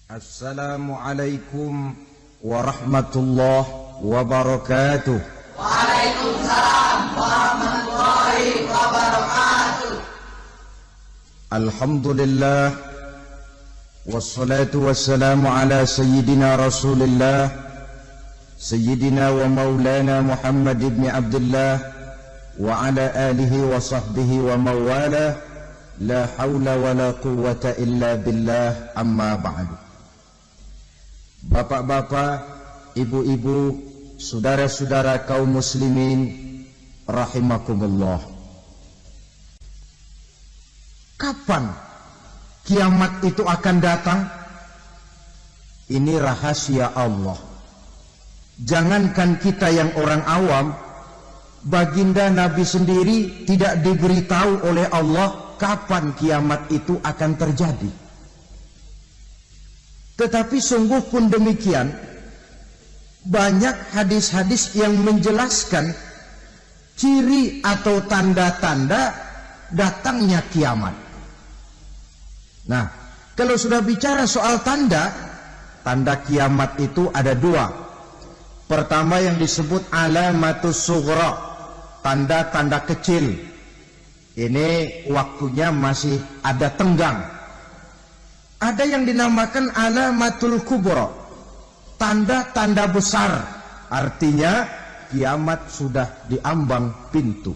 Assalamualaikum warahmatullahi wabarakatuh. Waalaikumsalam warahmatullahi wabarakatuh. Alhamdulillah wassalatu wassalamu ala sayyidina Rasulillah sayyidina wa maulana Muhammad ibn Abdullah wa ala alihi wa sahbihi wa mawala. La haula wa la quwwata illa billah, amma ba'du. Bapak-bapak, ibu-ibu, saudara-saudara kaum muslimin rahimakumullah. Kapan kiamat itu akan datang? Ini rahasia Allah. Jangankan kita yang orang awam, baginda Nabi sendiri tidak diberitahu oleh Allah kapan kiamat itu akan terjadi. Tetapi sungguh pun demikian, banyak hadis-hadis yang menjelaskan ciri atau tanda-tanda datangnya kiamat. Nah, kalau sudah bicara soal tanda kiamat itu ada dua. Pertama yang disebut alamatus sughra, tanda-tanda kecil. Ini waktunya masih ada tenggang. Ada yang dinamakan alamatul kubra, tanda-tanda besar. Artinya kiamat sudah diambang pintu.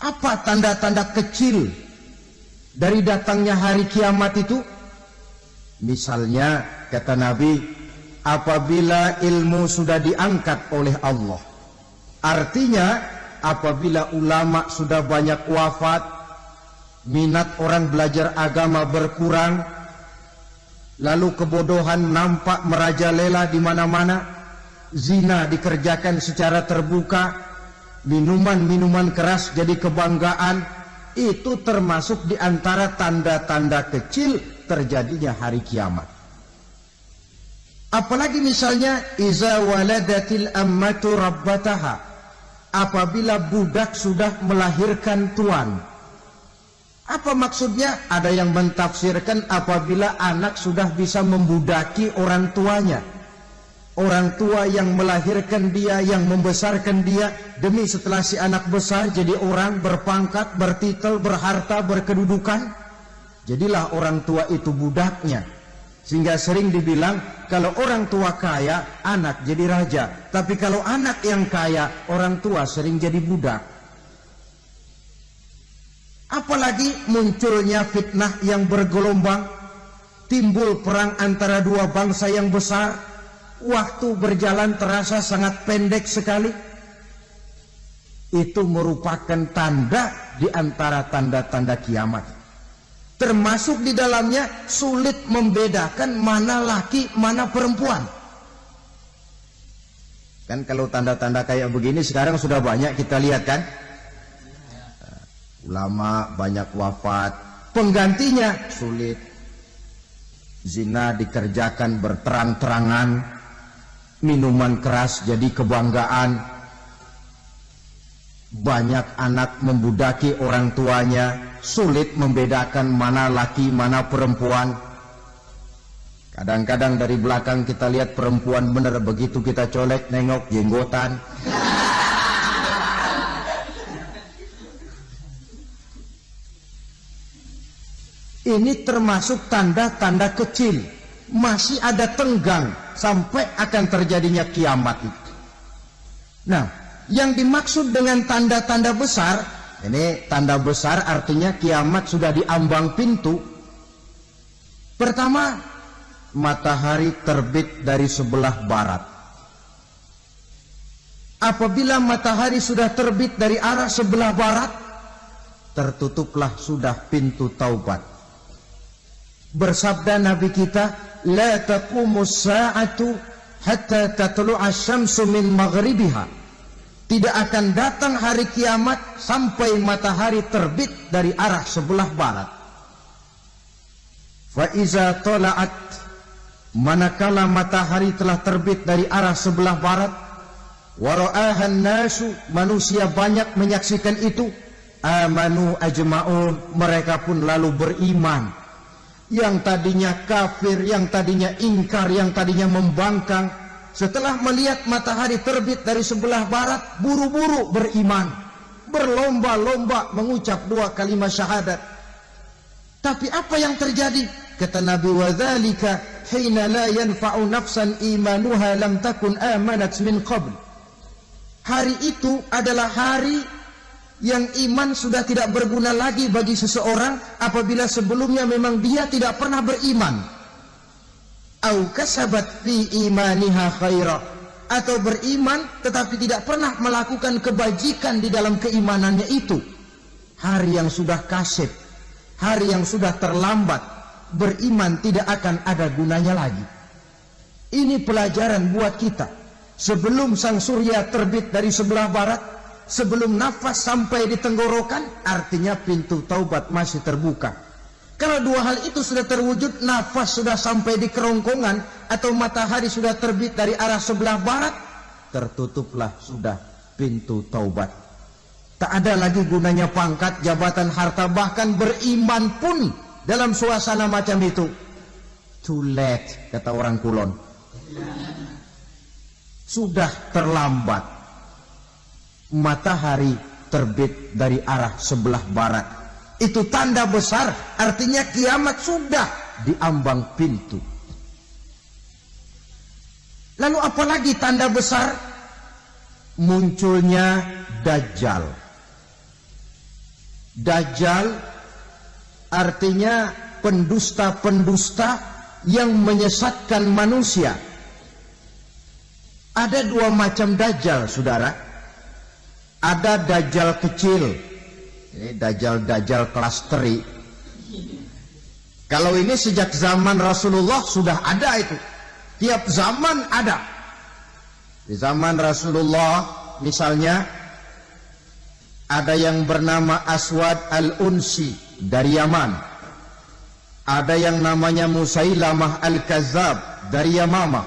Apa tanda-tanda kecil dari datangnya hari kiamat itu? Misalnya kata Nabi, apabila ilmu sudah diangkat oleh Allah. Artinya apabila ulama sudah banyak wafat, minat orang belajar agama berkurang, lalu kebodohan nampak merajalela di mana-mana, zina dikerjakan secara terbuka, minuman-minuman keras jadi kebanggaan, itu termasuk di antara tanda-tanda kecil terjadinya hari kiamat. Apalagi misalnya iza waladatil ammatu rabbataha, apabila budak sudah melahirkan tuan. Apa maksudnya? Ada yang mentafsirkan apabila anak sudah bisa membudaki orang tuanya. Orang tua yang melahirkan dia, yang membesarkan dia, demi setelah si anak besar jadi orang berpangkat, bertitel, berharta, berkedudukan, jadilah orang tua itu budaknya. Sehingga sering dibilang kalau orang tua kaya, anak jadi raja. Tapi kalau anak yang kaya, orang tua sering jadi budak. Apalagi munculnya fitnah yang bergelombang, timbul perang antara dua bangsa yang besar, waktu berjalan terasa sangat pendek sekali. Itu merupakan tanda di antara tanda-tanda kiamat. Termasuk di dalamnya sulit membedakan mana laki, mana perempuan. Kan kalau tanda-tanda kayak begini sekarang sudah banyak kita lihat kan. Ulama banyak wafat, penggantinya sulit. Zina dikerjakan berterang-terangan, minuman keras jadi kebanggaan. Banyak anak membudaki orang tuanya, sulit membedakan mana laki mana perempuan. Kadang-kadang dari belakang kita lihat perempuan bener, begitu kita colek nengok jenggotan. Ini termasuk tanda-tanda kecil, masih ada tenggang sampai akan terjadinya kiamat itu. Nah, yang dimaksud dengan tanda-tanda besar, ini tanda besar artinya kiamat sudah diambang pintu. Pertama, matahari terbit dari sebelah barat. Apabila matahari sudah terbit dari arah sebelah barat, tertutuplah sudah pintu taubat. Bersabda Nabi kita, la taqumus sa'atu hatta tatlu'a syamsu min maghribiha. Tidak akan datang hari kiamat sampai matahari terbit dari arah sebelah barat. Fa iza tala'at, manakala matahari telah terbit dari arah sebelah barat, wa ra'ahan nasu, manusia banyak menyaksikan itu, amanu ajma'un, mereka pun lalu beriman. yang tadinya kafir, yang tadinya ingkar, yang tadinya membangkang, setelah melihat matahari terbit dari sebelah barat, buru-buru beriman, berlomba-lomba mengucap 2 kalimat syahadat. Tapi apa yang terjadi? Kata Nabi, wadzalika hina la yanfa'u nafsan imanuha lam takun amanat min qabl. Hari itu adalah hari yang iman sudah tidak berguna lagi bagi seseorang apabila sebelumnya memang dia tidak pernah beriman. Au kasabat fi imaniha khaira, atau beriman tetapi tidak pernah melakukan kebajikan di dalam keimanannya itu. Hari yang sudah kasib, hari yang sudah terlambat, beriman tidak akan ada gunanya lagi. Ini pelajaran buat kita. Sebelum sang surya terbit dari sebelah barat, sebelum nafas sampai di tenggorokan, artinya pintu taubat masih terbuka. Kalau 2 hal itu sudah terwujud, nafas sudah sampai di kerongkongan atau matahari sudah terbit dari arah sebelah barat, tertutuplah sudah pintu taubat. Tak ada lagi gunanya pangkat, jabatan, harta, bahkan beriman pun dalam suasana macam itu too late, kata orang Kulon. Sudah terlambat. Matahari terbit dari arah sebelah barat, itu tanda besar, artinya kiamat sudah diambang pintu. Lalu apalagi tanda besar? Munculnya Dajjal. Dajjal artinya pendusta-pendusta yang menyesatkan manusia. Ada 2 macam Dajjal, saudara. Ada Dajjal kecil, ini Dajjal kelas teri. Kalau ini sejak zaman Rasulullah sudah ada itu. Tiap zaman ada. Di zaman Rasulullah misalnya ada yang bernama Aswad al-Unsi dari Yaman. Ada yang namanya Musailamah al-Kazzab dari Yamamah.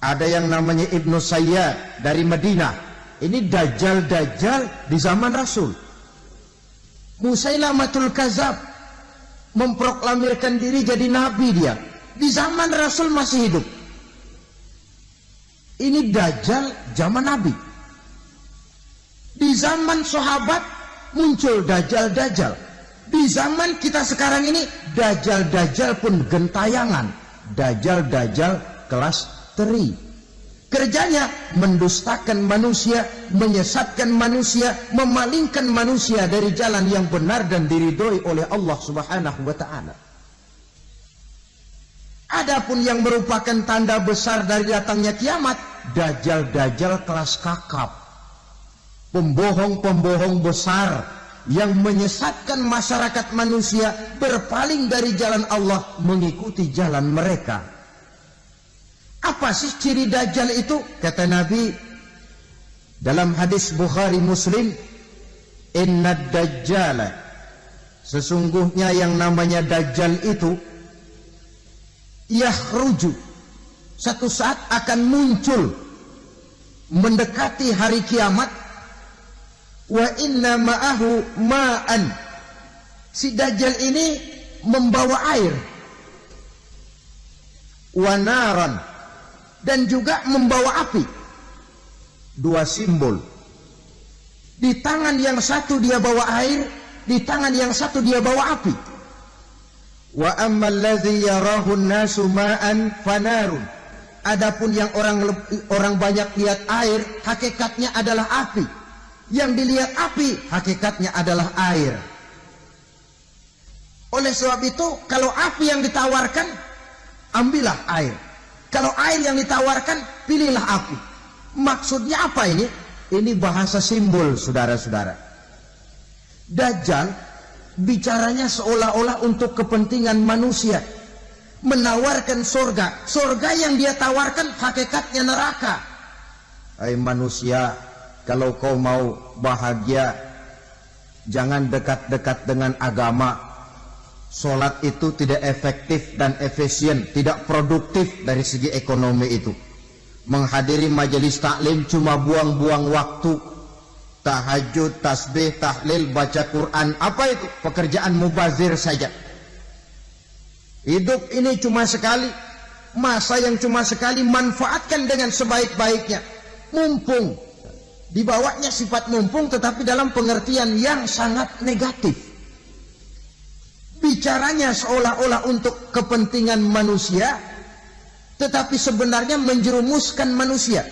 Ada yang namanya Ibnu Sayyad dari Madinah. Ini Dajjal di zaman Rasul. Musailamatul Kazzab memproklamirkan diri jadi nabi dia. Di zaman Rasul masih hidup. Ini Dajjal zaman Nabi. Di zaman sahabat muncul Dajjal. Di zaman kita sekarang ini Dajjal pun gentayangan. Dajjal kelas teri. Kerjanya mendustakan manusia, menyesatkan manusia, memalingkan manusia dari jalan yang benar dan diridhoi oleh Allah Subhanahu wa taala. Adapun yang merupakan tanda besar dari datangnya kiamat, Dajjal kelas kakap. Pembohong-pembohong besar yang menyesatkan masyarakat manusia berpaling dari jalan Allah mengikuti jalan mereka. Apa sih ciri Dajjal itu? Kata Nabi dalam hadis Bukhari Muslim, inna Dajjala, sesungguhnya yang namanya Dajjal itu yakhruju, satu saat akan muncul mendekati hari kiamat. Wa inna ma'ahu ma'an, si Dajjal ini membawa air, wa naran, dan juga membawa api. 2 simbol. Di tangan yang satu dia bawa air, di tangan yang satu dia bawa api. Wa ammal ladzi yarahu an-nasu ma'an fanarun, adapun yang orang banyak lihat air, hakikatnya adalah api. Yang dilihat api, hakikatnya adalah air. Oleh sebab itu, kalau api yang ditawarkan, ambillah air. Kalau air yang ditawarkan, pilihlah api. Maksudnya apa ini? Ini bahasa simbol, saudara-saudara. Dajjal bicaranya seolah-olah untuk kepentingan manusia, menawarkan surga. Surga yang dia tawarkan hakikatnya neraka. Hai manusia, kalau kau mau bahagia, jangan dekat-dekat dengan agama. Sholat itu tidak efektif dan efisien, tidak produktif dari segi ekonomi itu. Menghadiri majelis taklim cuma buang-buang waktu. Tahajud, tasbih, tahlil, baca Quran, apa itu? Pekerjaan mubazir saja. Hidup ini cuma sekali, masa yang cuma sekali, manfaatkan dengan sebaik-baiknya. Mumpung, dibawanya sifat mumpung tetapi dalam pengertian yang sangat negatif. Bicaranya seolah-olah untuk kepentingan manusia, tetapi sebenarnya menjerumuskan manusia.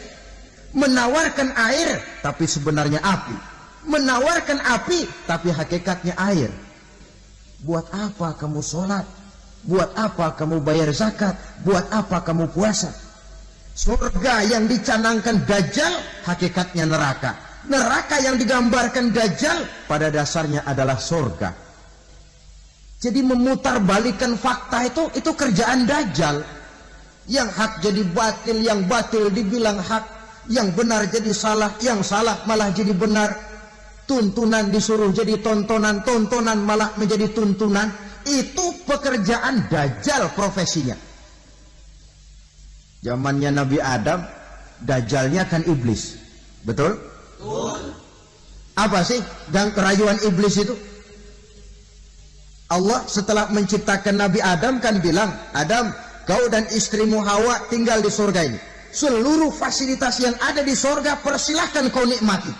Menawarkan air, tapi sebenarnya api. Menawarkan api, tapi hakikatnya air. Buat apa kamu sholat? Buat apa kamu bayar zakat? Buat apa kamu puasa? Surga yang dicanangkan Dajjal, hakikatnya neraka. Neraka yang digambarkan Dajjal, pada dasarnya adalah surga. Jadi memutarbalikkan fakta itu kerjaan Dajjal. Yang hak jadi batil, yang batil dibilang hak, yang benar jadi salah, yang salah malah jadi benar. Tuntunan disuruh jadi tontonan, tontonan malah menjadi tuntunan. Itu pekerjaan Dajjal profesinya. Zamannya Nabi Adam, Dajjalnya kan iblis. Betul? Betul. Apa sih dan kerayuan iblis itu? Allah setelah menciptakan Nabi Adam kan bilang, Adam, kau dan istrimu Hawa tinggal di surga ini. Seluruh fasilitas yang ada di surga persilahkan kau nikmati.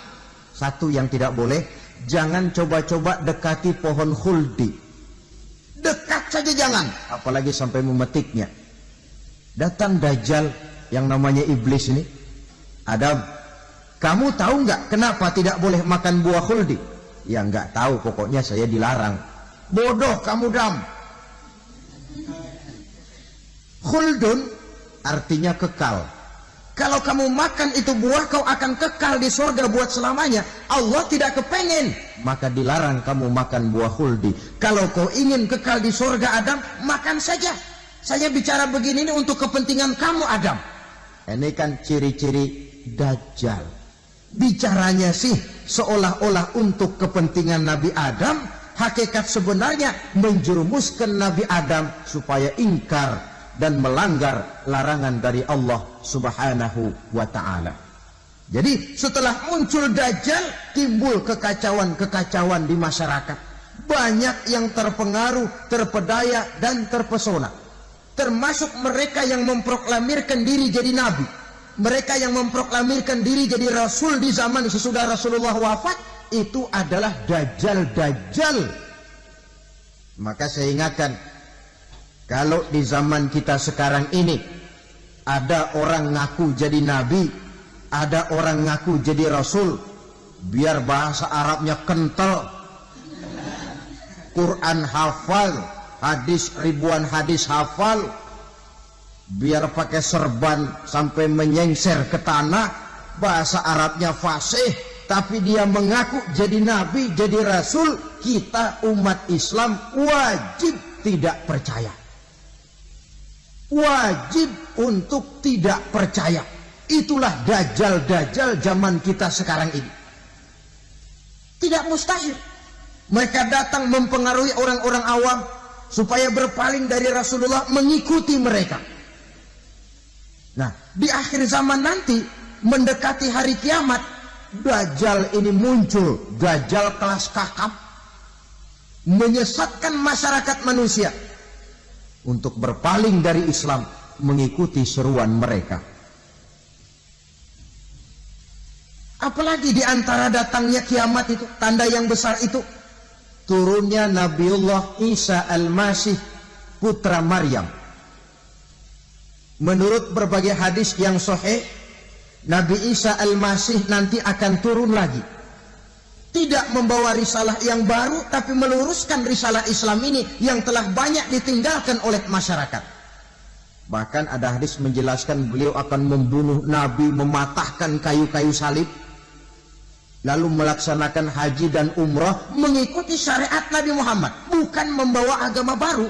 Satu yang tidak boleh, jangan coba-coba dekati pohon khuldi. Dekat saja jangan, apalagi sampai memetiknya. Datang Dajjal yang namanya iblis ini. Adam, kamu tahu nggak kenapa tidak boleh makan buah khuldi? Ya nggak tahu, pokoknya saya dilarang. Bodoh kamu, Dam. Khuldun artinya kekal. Kalau kamu makan itu buah, kau akan kekal di surga buat selamanya. Allah tidak kepengen, maka dilarang kamu makan buah khuldi. Kalau kau ingin kekal di surga, Adam, makan saja. Saya bicara begini ini untuk kepentingan kamu, Adam. Ini kan ciri-ciri Dajjal. Bicaranya sih seolah-olah untuk kepentingan Nabi Adam. Hakikat sebenarnya menjerumuskan Nabi Adam supaya ingkar dan melanggar larangan dari Allah Subhanahu wa ta'ala. Jadi setelah muncul Dajjal, timbul kekacauan-kekacauan di masyarakat. Banyak yang terpengaruh, terpedaya dan terpesona. Termasuk mereka yang memproklamirkan diri jadi nabi. Mereka yang memproklamirkan diri jadi rasul di zaman sesudah Rasulullah wafat, itu adalah Dajjal-Dajjal. Maka saya ingatkan, kalau di zaman kita sekarang ini ada orang ngaku jadi nabi, ada orang ngaku jadi rasul, biar bahasa Arabnya kental, Quran hafal, hadis ribuan hadis hafal, biar pakai serban sampai menyengser ke tanah, bahasa Arabnya fasih, tapi dia mengaku jadi nabi, jadi rasul, kita umat Islam wajib tidak percaya. Wajib untuk tidak percaya. Itulah Dajjal-Dajjal zaman kita sekarang ini. Tidak mustahil mereka datang mempengaruhi orang-orang awam supaya berpaling dari Rasulullah, mengikuti mereka. Nah, di akhir zaman nanti, mendekati hari kiamat, Dajjal ini muncul. Dajjal kelas kakap, menyesatkan masyarakat manusia untuk berpaling dari Islam, mengikuti seruan mereka. Apalagi di antara datangnya kiamat itu, tanda yang besar itu, turunnya Nabiullah Isa Al-Masih, putra Maryam. Menurut berbagai hadis yang sahih, Nabi Isa Al-Masih nanti akan turun lagi. Tidak membawa risalah yang baru, tapi meluruskan risalah Islam ini yang telah banyak ditinggalkan oleh masyarakat. Bahkan ada hadis menjelaskan beliau akan membunuh Nabi, mematahkan kayu-kayu salib, lalu melaksanakan haji dan umrah mengikuti syariat Nabi Muhammad, bukan membawa agama baru.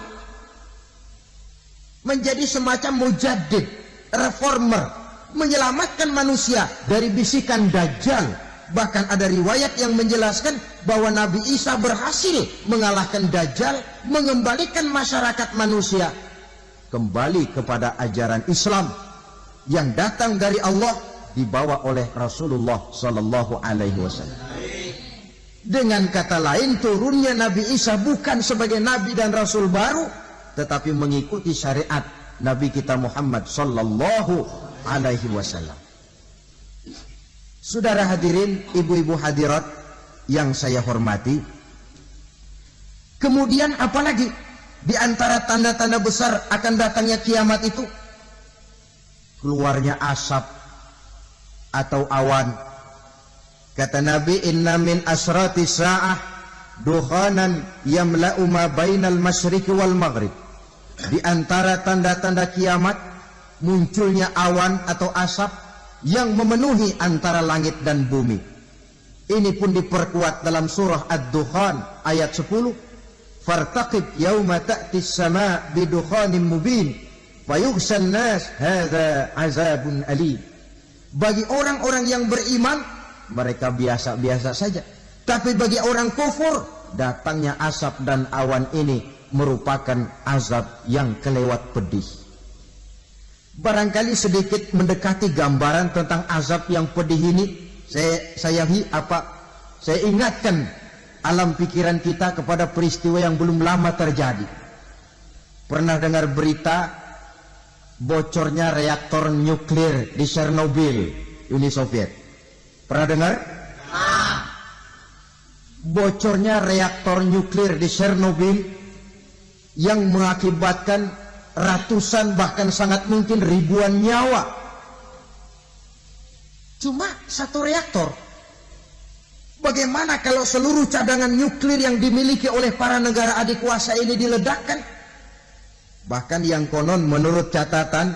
Menjadi semacam mujaddid, reformer, menyelamatkan manusia dari bisikan Dajjal. Bahkan ada riwayat yang menjelaskan bahwa Nabi Isa berhasil mengalahkan Dajjal, mengembalikan masyarakat manusia kembali kepada ajaran Islam yang datang dari Allah, dibawa oleh Rasulullah Sallallahu Alaihi Wasallam. Dengan kata lain, turunnya Nabi Isa bukan sebagai Nabi dan Rasul baru, tetapi mengikuti syariat Nabi kita Muhammad sallallahu alaihi wasallam. Saudara hadirin, ibu-ibu hadirat yang saya hormati, kemudian apalagi di antara tanda-tanda besar akan datangnya kiamat itu? Keluarnya asap atau awan. Kata Nabi, inna min asrati sa'ah dukhanan yamla'u ma bainal masyriqi wal maghrib. Di antara tanda-tanda kiamat munculnya awan atau asap yang memenuhi antara langit dan bumi. Ini pun diperkuat dalam surah Ad-Dukhan ayat 10. Fartaqib yauma ta'ti as-sama' bidukhanin mubin fayughshan nas hadza azabun alim. Bagi orang-orang yang beriman, mereka biasa-biasa saja. Tapi bagi orang kufur, datangnya asap dan awan ini merupakan azab yang kelewat pedih. Barangkali sedikit mendekati gambaran tentang azab yang pedih ini, saya ingatkan alam pikiran kita kepada peristiwa yang belum lama terjadi. Pernah dengar berita bocornya reaktor nuklir di Chernobyl, Uni Soviet? Pernah dengar? Bocornya reaktor nuklir di Chernobyl yang mengakibatkan ratusan bahkan sangat mungkin ribuan nyawa. Cuma satu reaktor. Bagaimana kalau seluruh cadangan nuklir yang dimiliki oleh para negara adik kuasa ini diledakkan? Bahkan yang konon menurut catatan,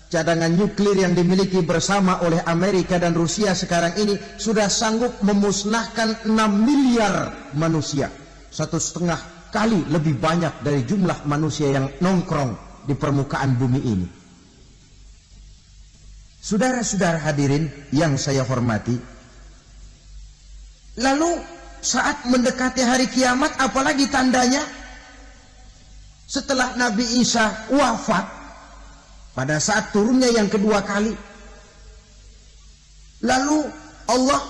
cadangan nuklir yang dimiliki bersama oleh Amerika dan Rusia sekarang ini sudah sanggup memusnahkan 6 miliar manusia. 1,5 kali lebih banyak dari jumlah manusia yang nongkrong di permukaan bumi ini. Saudara-saudara hadirin yang saya hormati, lalu saat mendekati hari kiamat, apalagi tandanya? Setelah Nabi Isa wafat, pada saat turunnya yang kedua kali, lalu Allah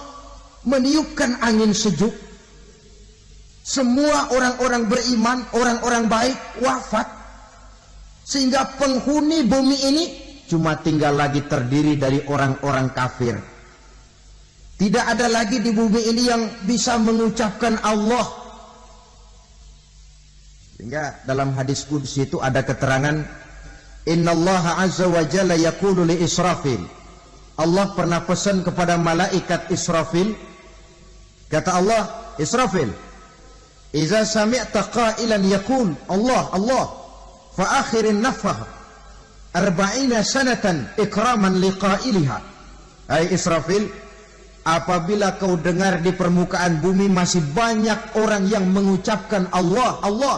meniupkan angin sejuk. Semua orang-orang beriman, orang-orang baik wafat, sehingga penghuni bumi ini cuma tinggal lagi terdiri dari orang-orang kafir. Tidak ada lagi di bumi ini yang bisa mengucapkan Allah. Sehingga dalam hadis qudsi itu ada keterangan, innallaha azza wa jalla yaqulu li Israfil. Allah pernah pesan kepada malaikat Israfil. Kata Allah, Israfil, iza sami'ta qailan yaqul Allah Allah fa akhirin nafah 40 sanatan ikraman liqailiha. Hai Israfil, apabila kau dengar di permukaan bumi masih banyak orang yang mengucapkan Allah Allah,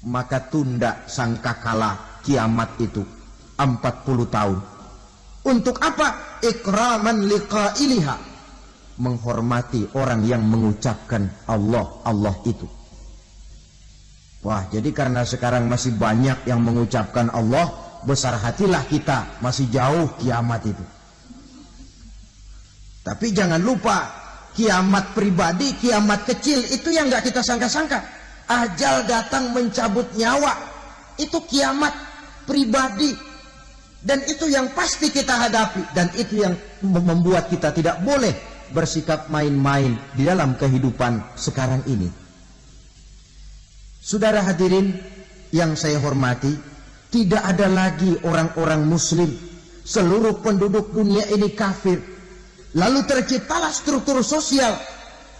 maka tunda sangkakala kiamat itu 40 tahun. Untuk apa? Ikraman liqailiha, menghormati orang yang mengucapkan Allah Allah itu. Wah, jadi karena sekarang masih banyak yang mengucapkan Allah, besar hatilah kita, masih jauh kiamat itu. Tapi jangan lupa, kiamat pribadi, kiamat kecil itu yang nggak kita sangka-sangka. Ajal datang mencabut nyawa, itu kiamat pribadi, dan itu yang pasti kita hadapi, dan itu yang membuat kita tidak boleh bersikap main-main di dalam kehidupan sekarang ini. Saudara hadirin yang saya hormati, tidak ada lagi orang-orang muslim. Seluruh penduduk dunia ini kafir. Lalu terciptalah struktur sosial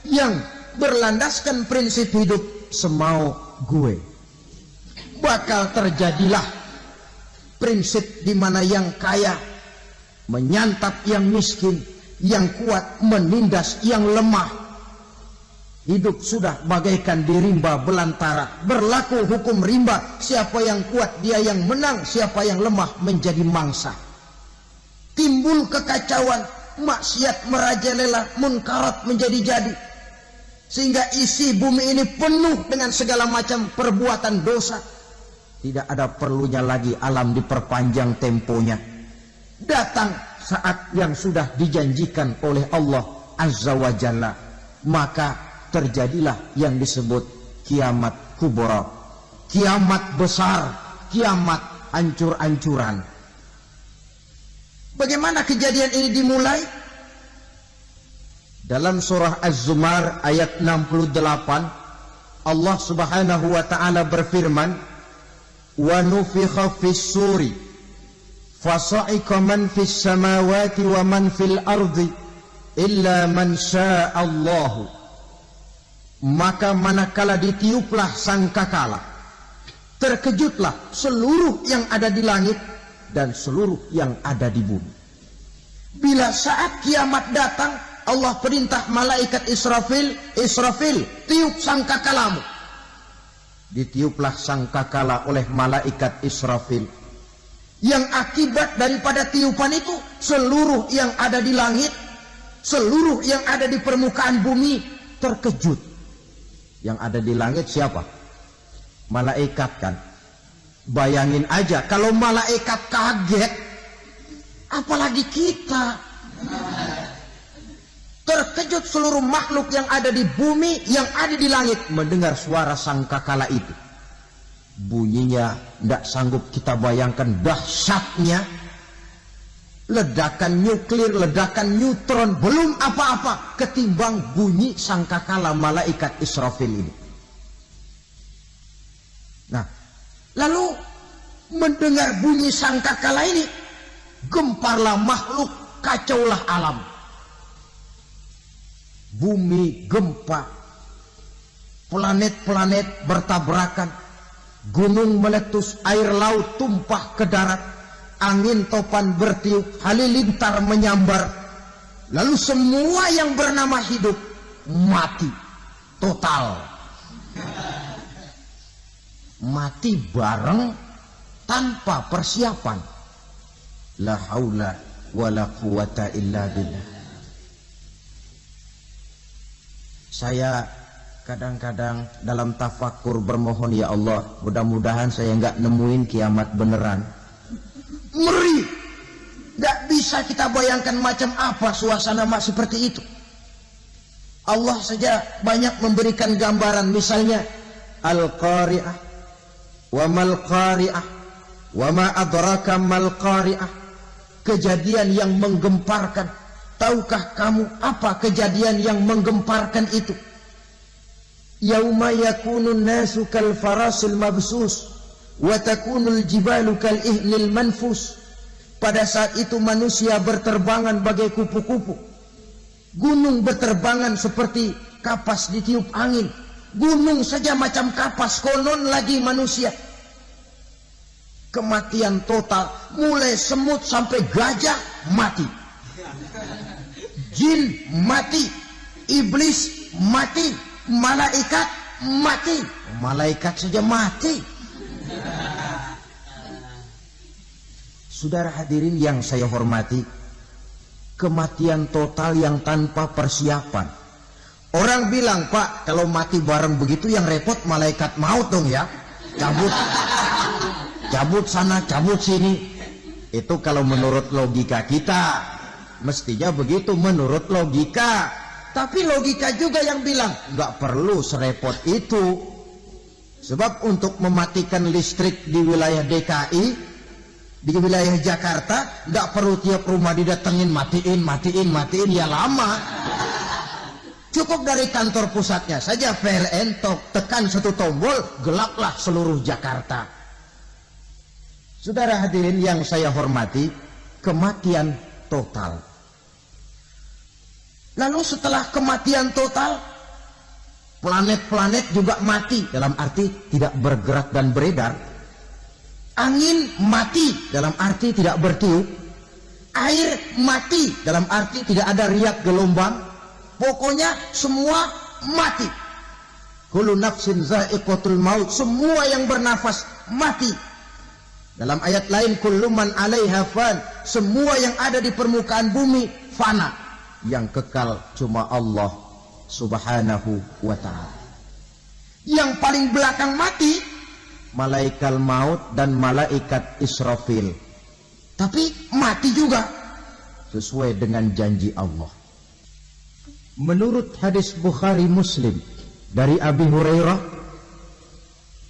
yang berlandaskan prinsip hidup semau gue. Bakal terjadilah prinsip di mana yang kaya menyantap yang miskin, yang kuat menindas yang lemah. Hidup sudah bagaikan di rimba belantara. Berlaku hukum rimba, siapa yang kuat dia yang menang, siapa yang lemah menjadi mangsa. Timbul kekacauan, maksiat merajalela, munkarat menjadi-jadi, sehingga isi bumi ini penuh dengan segala macam perbuatan dosa. Tidak ada perlunya lagi alam diperpanjang temponya. Datang saat yang sudah dijanjikan oleh Allah Azza wa Jalla, maka terjadilah yang disebut kiamat kubra, kiamat besar, kiamat hancur-hancuran. Bagaimana kejadian ini dimulai? Dalam surah Az-Zumar ayat 68, Allah Subhanahu wa taala berfirman, "Wa nufikha fis-suri fasa'iqa man fis samawati wa man fil ardi illa man syaa Allah." Maka manakala ditiuplah sangkakala, terkejutlah seluruh yang ada di langit dan seluruh yang ada di bumi. Bila saat kiamat datang, Allah perintah malaikat Israfil, Israfil, tiup sangkakalamu. Ditiuplah sangkakala oleh malaikat Israfil. Yang akibat daripada tiupan itu, seluruh yang ada di langit, seluruh yang ada di permukaan bumi terkejut. Yang ada di langit siapa? Malaikat kan. Bayangin aja kalau malaikat kaget, apalagi kita. Terkejut seluruh makhluk yang ada di bumi, yang ada di langit mendengar suara sangkakala itu. Bunyinya tidak sanggup kita bayangkan dahsyatnya. Ledakan nuklir, ledakan neutron, belum apa-apa ketimbang bunyi sangkakala malaikat Israfil ini. Nah, lalu mendengar bunyi sangkakala ini, gemparlah makhluk, kacaulah alam. Bumi gempa, planet-planet bertabrakan, gunung meletus, air laut tumpah ke darat, angin topan bertiup, halilintar menyambar. Lalu semua yang bernama hidup mati total. Mati bareng tanpa persiapan. La haula wala quwata illa billah. Saya kadang-kadang dalam tafakur bermohon, ya Allah, mudah-mudahan saya nggak nemuin kiamat beneran. Ngeri, nggak bisa kita bayangkan macam apa suasana seperti itu. Allah saja banyak memberikan gambaran, misalnya Al-Qari'ah, wa mal qari'ah, wa ma adraka mal qari'ah. Kejadian yang menggemparkan. Tahukah kamu apa kejadian yang menggemparkan itu? Yauma yakunun nasu kal farasil mabsus wa takunul jibalu kal ihnil manfus. Pada saat itu manusia berterbangan bagai kupu-kupu. Gunung berterbangan seperti kapas ditiup angin. Gunung saja macam kapas, konon lagi manusia. Kematian total, mulai semut sampai gajah mati. Jin mati, iblis mati, malaikat mati. Malaikat saja mati. Saudara hadirin yang saya hormati, kematian total yang tanpa persiapan. Orang bilang, Pak, kalau mati bareng begitu yang repot malaikat maut dong ya. Cabut sana, cabut sini. Itu kalau menurut logika kita. Mestinya begitu menurut logika. Tapi logika juga yang bilang nggak perlu serepot itu. Sebab untuk mematikan listrik di wilayah DKI, di wilayah Jakarta, nggak perlu tiap rumah didatengin matiin ya lama. Cukup dari kantor pusatnya saja PLN tekan satu tombol, gelaplah seluruh Jakarta. Saudara hadirin yang saya hormati, kematian total. Lalu setelah kematian total, planet-planet juga mati, dalam arti tidak bergerak dan beredar. Angin mati, dalam arti tidak bertiup. Air mati, dalam arti tidak ada riak gelombang. Pokoknya semua mati. Kullu nafsin za'iqatul maut, semua yang bernafas mati. Dalam ayat lain, kullu man 'alaiha fan, semua yang ada di permukaan bumi fana. Yang kekal cuma Allah Subhanahu wa ta'ala. Yang paling belakang mati malaikat maut dan malaikat Israfil. Tapi mati juga sesuai dengan janji Allah. Menurut hadis Bukhari Muslim dari Abi Hurairah,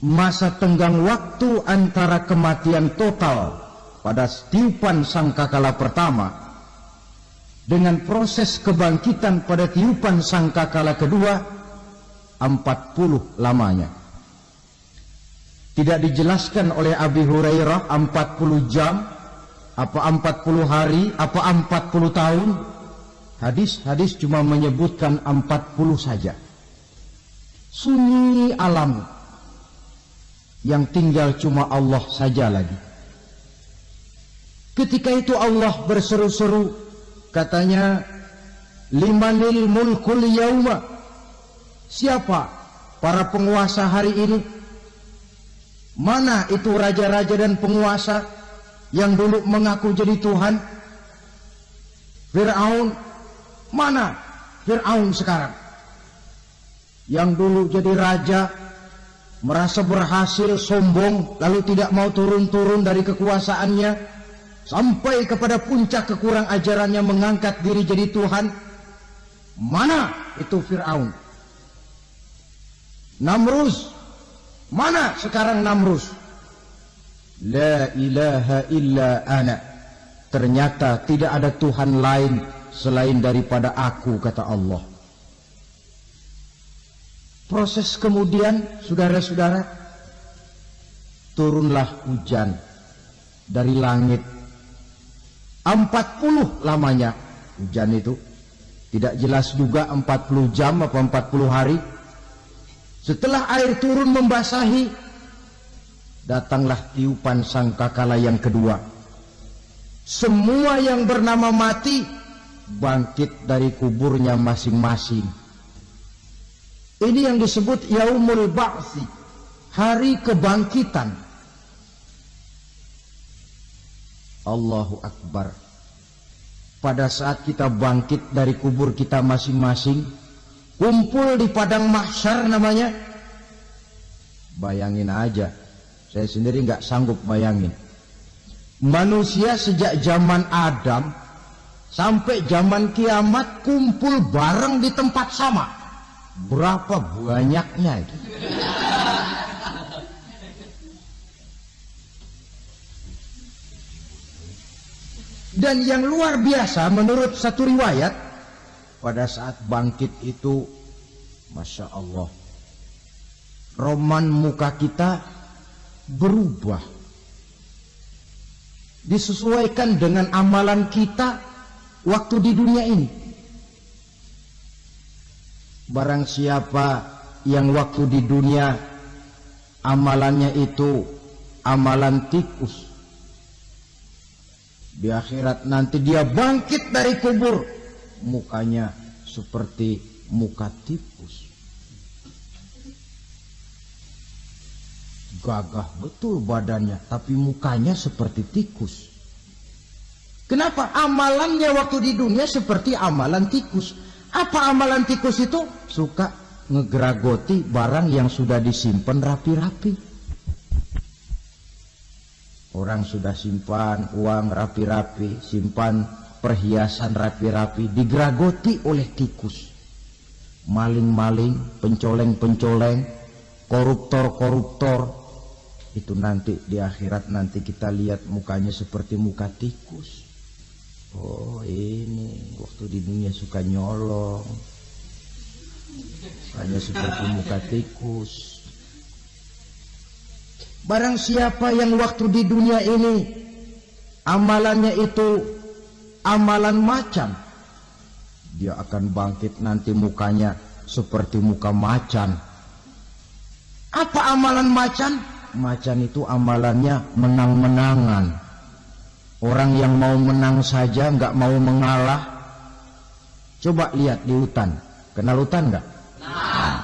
masa tenggang waktu antara kematian total pada tiupan sangkakala pertama dengan proses kebangkitan pada tiupan sangkakala kedua 40 lamanya. Tidak dijelaskan oleh Abi Hurairah 40 jam, apa 40 hari, apa 40 tahun. Hadis-hadis cuma menyebutkan 40 saja. Sunyi alam yang tinggal cuma Allah saja lagi. Ketika itu Allah berseru-seru, katanya, limanil mulkul yauma. Siapa para penguasa hari ini? Mana itu raja-raja dan penguasa yang dulu mengaku jadi Tuhan? Fir'aun. Mana Fir'aun sekarang? Yang dulu jadi raja, merasa berhasil, sombong, lalu tidak mau turun-turun dari kekuasaannya, sampai kepada puncak kekurang ajarannya mengangkat diri jadi Tuhan. Mana itu Fir'aun? Namrus. Mana sekarang Namrus? La ilaha illa ana. Ternyata tidak ada Tuhan lain selain daripada aku, kata Allah. Proses kemudian, saudara-saudara, turunlah hujan dari langit. 40 lamanya hujan itu. Tidak jelas juga 40 jam apa 40 hari. Setelah air turun membasahi, datanglah tiupan sangkakala yang kedua. Semua yang bernama mati bangkit dari kuburnya masing-masing. Ini yang disebut Yaumul Ba'thi, hari kebangkitan. Allahu Akbar. Pada saat kita bangkit dari kubur kita masing-masing, kumpul di padang mahsyar namanya. Bayangin aja, saya sendiri nggak sanggup bayangin. Manusia sejak zaman Adam sampai zaman kiamat kumpul bareng di tempat sama. Berapa banyaknya itu? Dan yang luar biasa menurut satu riwayat, pada saat bangkit itu, Masya Allah, roman muka kita berubah, disesuaikan dengan amalan kita waktu di dunia ini. Barang siapa yang waktu di dunia amalannya itu amalan tikus, di akhirat nanti dia bangkit dari kubur, mukanya seperti muka tikus. Gagah betul badannya, tapi mukanya seperti tikus. Kenapa? Amalannya waktu di dunia seperti amalan tikus. Apa amalan tikus itu? Suka ngegeragoti barang yang sudah disimpan rapi-rapi. Orang sudah simpan uang rapi-rapi, simpan perhiasan rapi-rapi, digeragoti oleh tikus. Maling-maling, pencoleng-pencoleng, koruptor-koruptor. Itu nanti di akhirat nanti kita lihat mukanya seperti muka tikus. Oh, ini waktu di dunia suka nyolong, hanya seperti muka tikus. Barang siapa yang waktu di dunia ini amalannya itu amalan macan, dia akan bangkit nanti mukanya seperti muka macan. Apa amalan macan? Macan itu amalannya menang-menangan. Orang yang mau menang saja, nggak mau mengalah. Coba lihat di hutan. Kenal hutan nggak? Nah.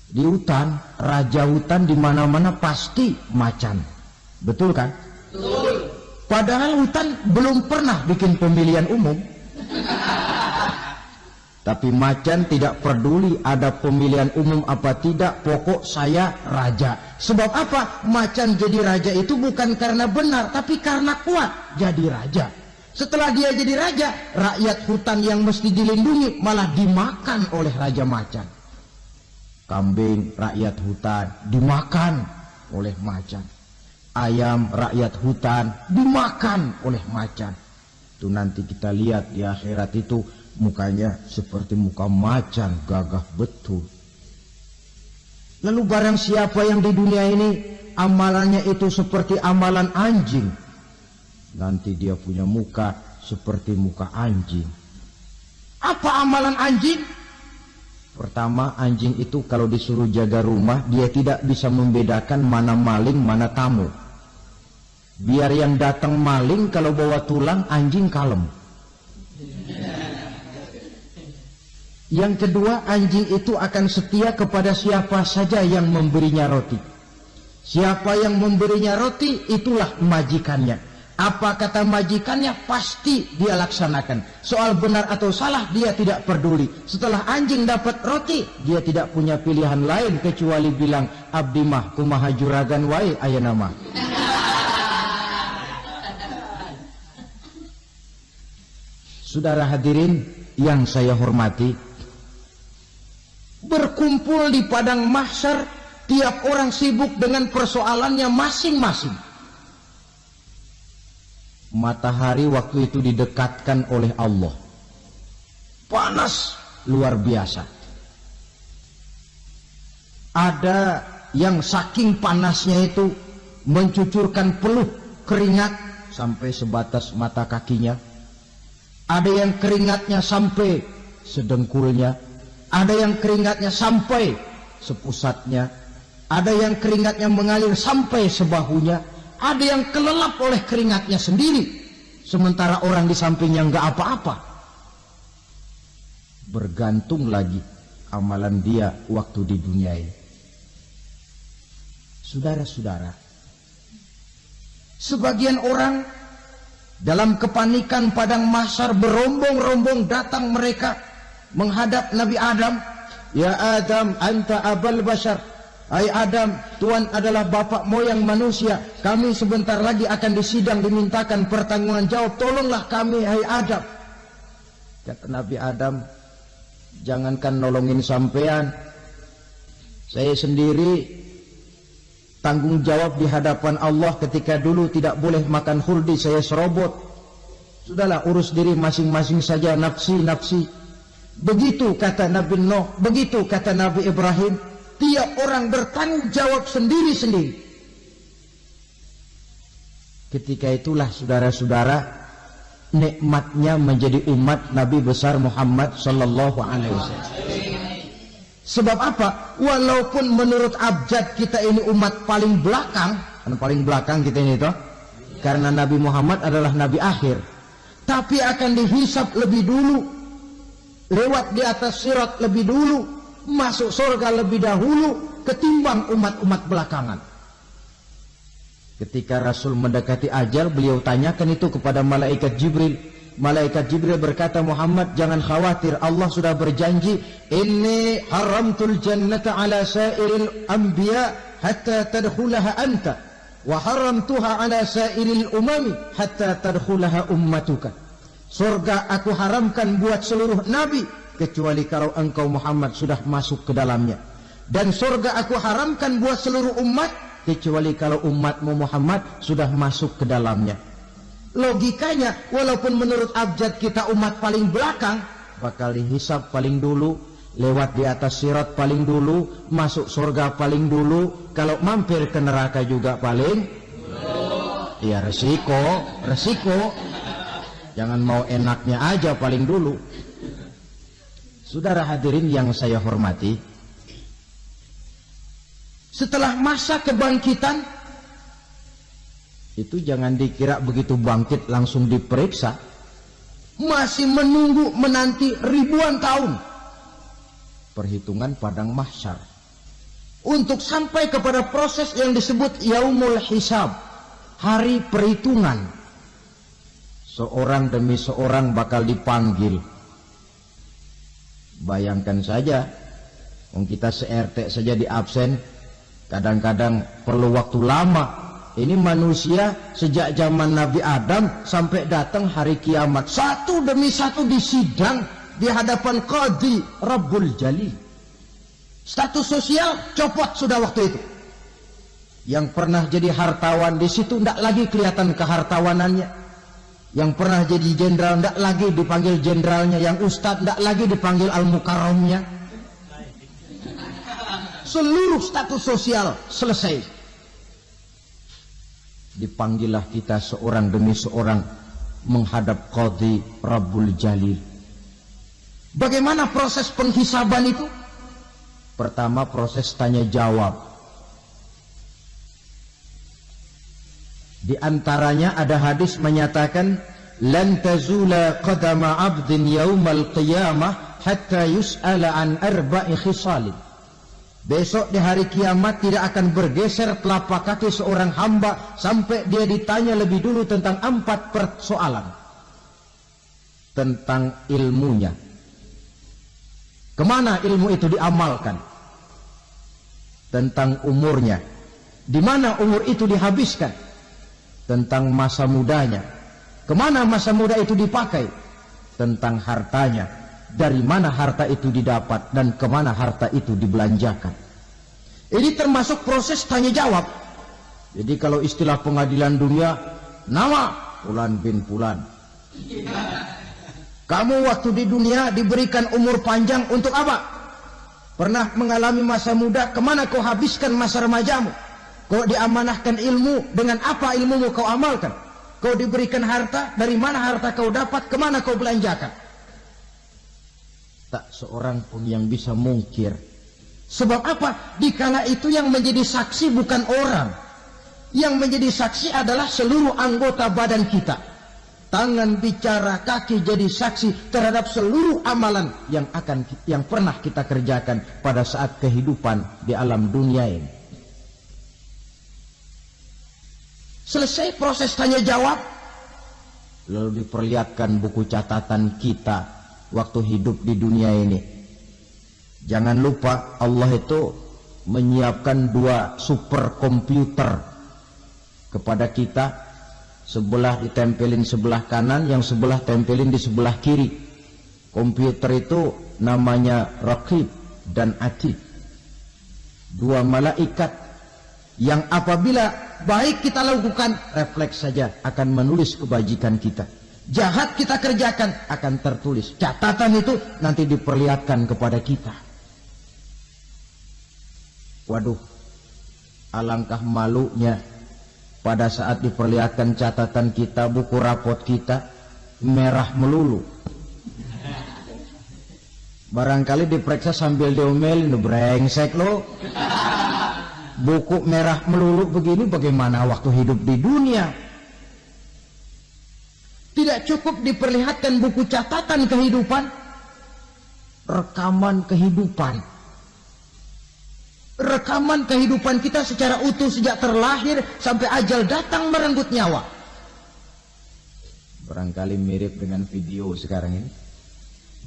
Di hutan, raja hutan di mana-mana pasti macan. Betul kan? Betul. Padahal hutan belum pernah bikin pemilihan umum. Tapi macan tidak peduli ada pemilihan umum apa tidak, pokok saya raja. Sebab apa? Macan jadi raja itu bukan karena benar, tapi karena kuat jadi raja. Setelah dia jadi raja, rakyat hutan yang mesti dilindungi malah dimakan oleh raja macan. Kambing rakyat hutan dimakan oleh macan. Ayam rakyat hutan dimakan oleh macan. Itu nanti kita lihat di akhirat itu mukanya seperti muka macan, gagah betul. Lalu barang siapa yang di dunia ini amalannya itu seperti amalan anjing, nanti dia punya muka seperti muka anjing. Apa amalan anjing? Pertama, anjing itu kalau disuruh jaga rumah, dia tidak bisa membedakan mana maling, mana tamu. Biar yang datang maling, kalau bawa tulang, anjing kalem. Yang kedua, anjing itu akan setia kepada siapa saja yang memberinya roti. Siapa yang memberinya roti, itulah majikannya. Apa kata majikannya, pasti dia laksanakan. Soal benar atau salah, dia tidak peduli. Setelah anjing dapat roti, dia tidak punya pilihan lain kecuali bilang, abdi mah kumaha juragan wae ayeuna mah. Saudara hadirin yang saya hormati, berkumpul di padang mahsyar, tiap orang sibuk dengan persoalannya masing-masing. Matahari waktu itu didekatkan oleh Allah, panas luar biasa. Ada yang saking panasnya itu mencucurkan peluh keringat sampai sebatas mata kakinya. Ada yang keringatnya sampai sedengkulnya, ada yang keringatnya sampai sepusatnya, ada yang keringatnya mengalir sampai sebahunya, ada yang kelelap oleh keringatnya sendiri, sementara orang di sampingnya nggak apa-apa. Bergantung lagi amalan dia waktu di dunia ini. Saudara-saudara, sebagian orang dalam kepanikan padang mahsyar berombong-rombong datang mereka menghadap Nabi Adam. Ya Adam, anta abal bashar. Hai Adam, Tuhan adalah bapak moyang manusia. Kami sebentar lagi akan disidang, dimintakan pertanggungan jawab. Tolonglah kami, hai Adam. Kata Nabi Adam, jangankan nolongin sampean, saya sendiri tanggung jawab di hadapan Allah. Ketika dulu tidak boleh makan khuldi, saya serobot. Sudahlah, urus diri masing-masing saja, nafsi. Begitu kata Nabi Nuh, begitu kata Nabi Ibrahim. Tiap orang bertanggung jawab sendiri-sendiri. Ketika itulah saudara-saudara, nikmatnya menjadi umat Nabi besar Muhammad sallallahu alaihi wasallam. Sebab apa? Walaupun menurut abjad kita ini umat paling belakang, karena paling belakang kita ini toh, karena Nabi Muhammad adalah Nabi akhir, tapi akan dihisab lebih dulu, lewat di atas sirat lebih dulu, masuk surga lebih dahulu ketimbang umat-umat belakangan. Ketika Rasul mendekati ajal, beliau tanyakan itu kepada malaikat Jibril. Malaikat Jibril berkata, Muhammad jangan khawatir, Allah sudah berjanji, inni haramtul jannata ala sairil anbiya hatta tadkhulaha anta wa haramtuha ala sairil umami hatta tadkhulaha ummatuka. Surga aku haramkan buat seluruh nabi kecuali kalau engkau Muhammad sudah masuk ke dalamnya, dan surga aku haramkan buat seluruh umat kecuali kalau umatmu Muhammad sudah masuk ke dalamnya. Logikanya, walaupun menurut abjad kita umat paling belakang, bakal dihisab paling dulu, lewat di atas sirat paling dulu, masuk surga paling dulu, kalau mampir ke neraka juga paling dulu. Ya resiko, jangan mau enaknya aja paling dulu. Saudara hadirin yang saya hormati, setelah masa kebangkitan itu jangan dikira begitu bangkit langsung diperiksa, masih menunggu menanti ribuan tahun perhitungan padang mahsyar untuk sampai kepada proses yang disebut yaumul hisab, hari perhitungan. Seorang demi seorang bakal dipanggil. Bayangkan saja, kita se-RT saja di absen, kadang-kadang perlu waktu lama. Ini manusia sejak zaman Nabi Adam sampai datang hari kiamat, satu demi satu disidang di hadapan Qadhi Rabbul Jalil. Status sosial copot sudah waktu itu. Yang pernah jadi hartawan di situ tidak lagi kelihatan kehartawanannya. Yang pernah jadi jenderal tidak lagi dipanggil jenderalnya. Yang ustadz tidak lagi dipanggil al-mukarramnya. Seluruh status sosial selesai. Dipanggillah kita seorang demi seorang menghadap Qadhi Rabbul Jalil. Bagaimana proses penghisaban itu? Pertama proses tanya jawab. Di antaranya ada hadis menyatakan lan tazula qadama 'abdin yaumal qiyamah hatta yus'ala an arba'i khisalin. Besok di hari kiamat tidak akan bergeser telapak kaki seorang hamba sampai dia ditanya lebih dulu tentang 4 persoalan. Tentang ilmunya. Kemana ilmu itu diamalkan? Tentang umurnya. Di mana umur itu dihabiskan? Tentang masa mudanya. Kemana masa muda itu dipakai? Tentang hartanya. Dari mana harta itu didapat dan kemana harta itu dibelanjakan. Ini termasuk proses tanya jawab. Jadi kalau istilah pengadilan dunia, nama Fulan bin Fulan. Kamu waktu di dunia diberikan umur panjang untuk apa? Pernah mengalami masa muda, kemana kau habiskan masa remajamu? Kau diamanahkan ilmu, dengan apa ilmumu kau amalkan? Kau diberikan harta, dari mana harta kau dapat, kemana kau belanjakan? Tak seorang pun yang bisa mungkir. Sebab apa? Dikala itu yang menjadi saksi bukan orang. Yang menjadi saksi adalah seluruh anggota badan kita. Tangan bicara, kaki jadi saksi terhadap seluruh amalan yang pernah kita kerjakan pada saat kehidupan di alam dunia ini. Selesai proses tanya jawab, lalu diperlihatkan buku catatan kita waktu hidup di dunia ini. Jangan lupa Allah itu menyiapkan 2 superkomputer kepada kita. Sebelah ditempelin sebelah kanan, yang sebelah tempelin di sebelah kiri. Komputer itu namanya Raqib dan Atid. 2 malaikat yang apabila baik kita lakukan, refleks saja akan menulis kebajikan kita. Jahat kita kerjakan akan tertulis. Catatan itu nanti diperlihatkan kepada kita. Waduh, alangkah malunya pada saat diperlihatkan catatan kita, buku rapot kita merah melulu. Barangkali diperiksa sambil diomelin, brengsek lo. Buku merah melulu begini bagaimana waktu hidup di dunia? Tidak cukup diperlihatkan buku catatan kehidupan, rekaman kehidupan. Rekaman kehidupan kita secara utuh sejak terlahir sampai ajal datang merenggut nyawa. Barangkali mirip dengan video sekarang ini,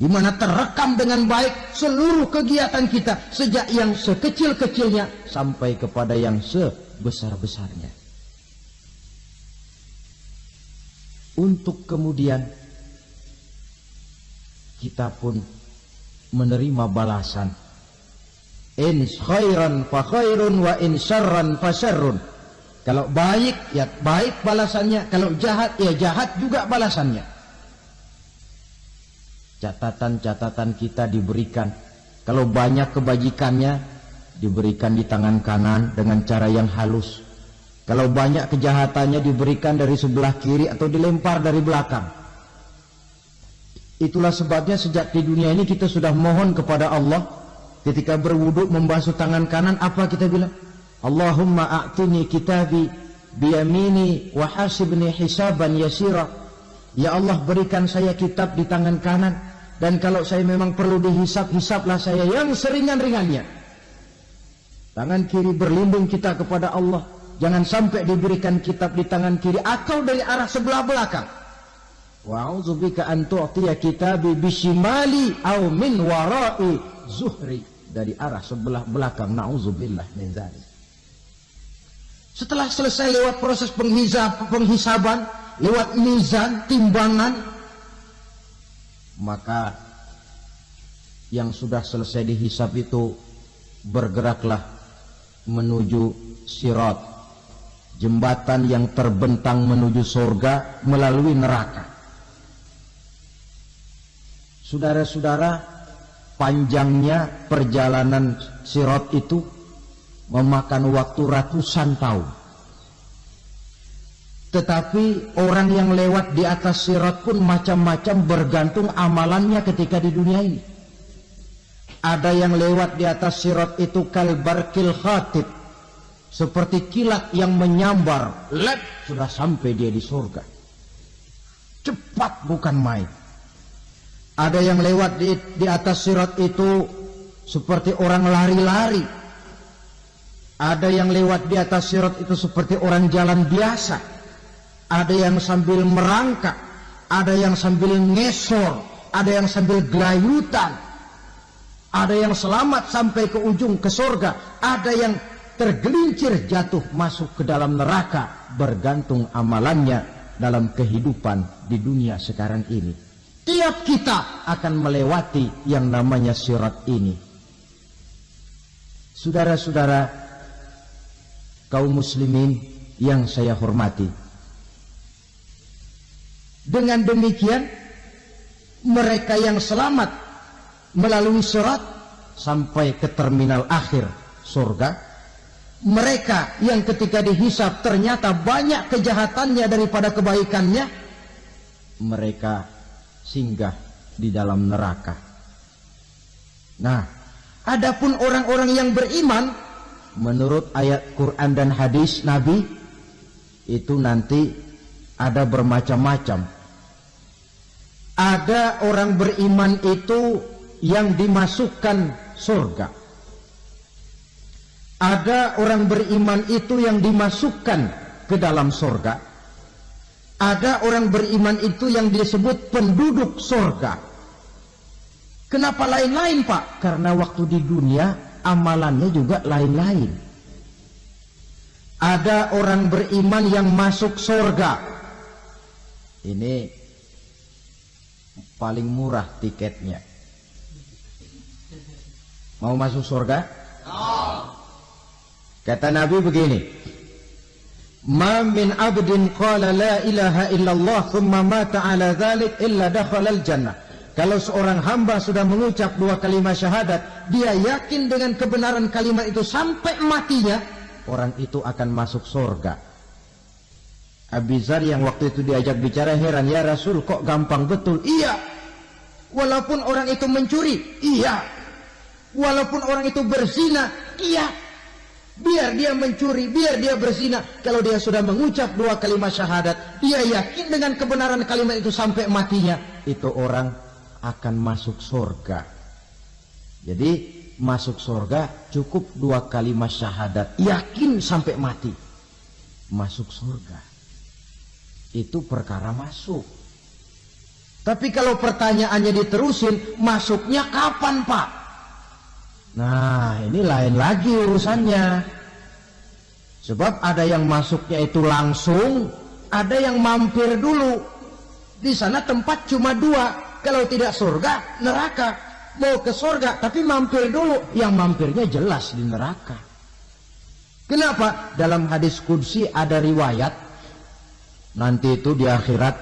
di mana terekam dengan baik seluruh kegiatan kita sejak yang sekecil-kecilnya sampai kepada yang sebesar-besarnya. Untuk kemudian kita pun menerima balasan. In khairan fa khairun wa in syarran fa syarrun. Kalau baik ya baik balasannya, kalau jahat ya jahat juga balasannya. Catatan-catatan kita diberikan. Kalau banyak kebajikannya diberikan di tangan kanan dengan cara yang halus. Kalau banyak kejahatannya diberikan dari sebelah kiri atau dilempar dari belakang. Itulah sebabnya sejak di dunia ini kita sudah mohon kepada Allah. Ketika berwudu membasuh tangan kanan, apa kita bilang? Allahumma a'tini kitabi biyamini wa hasibni hisaban yasira. Ya Allah, berikan saya kitab di tangan kanan, dan kalau saya memang perlu dihisab, hisablah saya yang seringan-ringannya. Tangan kiri berlindung kita kepada Allah. Jangan sampai diberikan kitab di tangan kiri atau dari arah sebelah belakang. Wa'udzubika an tu'tiya kitabi bishimali aw min wara'i zuhri, dari arah sebelah belakang. Na'udzubillah min dzalik. Setelah selesai lewat proses penghisaban, lewat mizan, timbangan, maka yang sudah selesai dihisab itu bergeraklah menuju sirat, jembatan yang terbentang menuju surga melalui neraka. Saudara-saudara, panjangnya perjalanan sirat itu memakan waktu ratusan tahun. Tetapi orang yang lewat di atas sirat pun macam-macam, bergantung amalannya ketika di dunia ini. Ada yang lewat di atas sirat itu kalbarkil khatib, seperti kilat yang menyambar, lep, sudah sampai dia di surga. Cepat bukan main. Ada yang lewat di atas sirat itu seperti orang lari-lari. Ada yang lewat di atas sirat itu seperti orang jalan biasa. Ada yang sambil merangkak, ada yang sambil ngesor, ada yang sambil gelayutan. Ada yang selamat sampai ke ujung ke surga, ada yang tergelincir jatuh masuk ke dalam neraka, bergantung amalannya dalam kehidupan di dunia sekarang ini. Tiap kita akan melewati yang namanya sirat ini. Saudara-saudara kaum muslimin yang saya hormati, dengan demikian mereka yang selamat melalui sirat sampai ke terminal akhir surga, mereka yang ketika dihisab ternyata banyak kejahatannya daripada kebaikannya, mereka singgah di dalam neraka. Nah, adapun orang-orang yang beriman menurut ayat Quran dan hadis Nabi itu nanti ada bermacam-macam. Ada orang beriman itu yang dimasukkan surga. Ada orang beriman itu yang dimasukkan ke dalam surga. Ada orang beriman itu yang disebut penduduk surga. Kenapa lain-lain, Pak? Karena waktu di dunia amalannya juga lain-lain. Ada orang beriman yang masuk surga. Ini paling murah tiketnya. Mau masuk surga? Kata Nabi begini, ma min abdin qala la ilaha illallah thumma mata ala dhalik illa dakhalal jannah. Kalau seorang hamba sudah mengucap dua kalimat syahadat, dia yakin dengan kebenaran kalimat itu sampai matinya, orang itu akan masuk surga. Abi Dzar yang waktu itu diajak bicara heran, ya Rasul kok gampang betul? Iya. Walaupun orang itu mencuri, iya. Walaupun orang itu berzina, iya. Biar dia mencuri, biar dia berzina, kalau dia sudah mengucap dua kalimat syahadat, dia yakin dengan kebenaran kalimat itu sampai matinya, itu orang akan masuk surga. Jadi masuk surga cukup dua kalimat syahadat, yakin sampai mati, masuk surga. Itu perkara masuk. Tapi kalau pertanyaannya diterusin, masuknya kapan, Pak? Nah, ini lain lagi urusannya. Sebab ada yang masuknya itu langsung, ada yang mampir dulu. Di sana tempat cuma dua, kalau tidak surga, neraka. Mau ke surga, tapi mampir dulu. Yang mampirnya jelas di neraka. Kenapa? Dalam hadis qudsi ada riwayat, nanti itu di akhirat,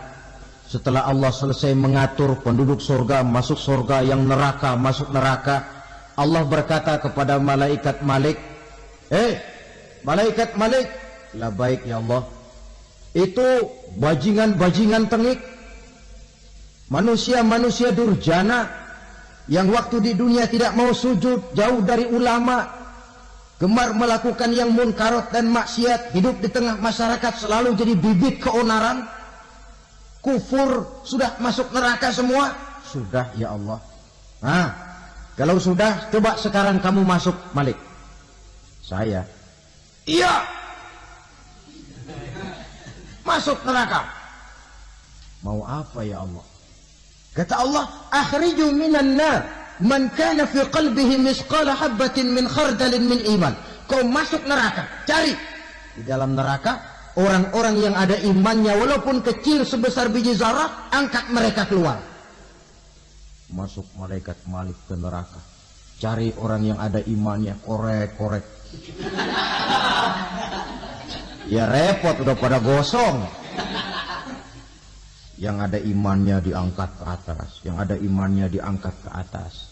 setelah Allah selesai mengatur penduduk surga, masuk surga, yang neraka, masuk neraka, Allah berkata kepada malaikat Malik, malaikat Malik, labaik ya Allah. Itu bajingan-bajingan tengik, manusia-manusia durjana, yang waktu di dunia tidak mau sujud, jauh dari ulama, gemar melakukan yang munkarat dan maksiat, hidup di tengah masyarakat selalu jadi bibit keonaran, kufur, sudah masuk neraka semua. Sudah ya Allah. Nah, kalau sudah, coba sekarang kamu masuk, Malik. Saya. Iya. Masuk neraka. Mau apa ya Allah? Kata Allah, akhriju minan nar man kana fi qalbihi misqala habatin min khardalin min iman. Kau masuk neraka, cari di dalam neraka orang-orang yang ada imannya walaupun kecil sebesar biji zarah, angkat mereka keluar. Masuk malaikat Malik ke neraka. Cari orang yang ada imannya, korek. Ya repot, udah pada gosong. Yang ada imannya diangkat ke atas, yang ada imannya diangkat ke atas.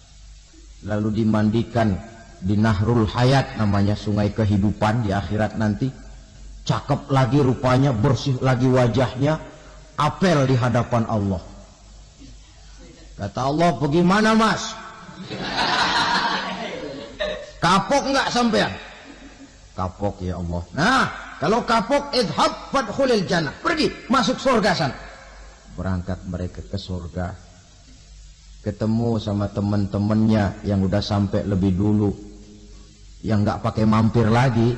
Lalu dimandikan di Nahrul Hayat, namanya sungai kehidupan di akhirat nanti. Cakep lagi rupanya, bersih lagi wajahnya, apel di hadapan Allah. Kata Allah, bagaimana mas? Kapok enggak sampean? Kapok ya Allah. Nah, kalau kapok, idhab fadkhulil jannah. Pergi, masuk surga sana. Berangkat mereka ke surga. Ketemu sama teman-temannya yang udah sampai lebih dulu. Yang enggak pakai mampir lagi.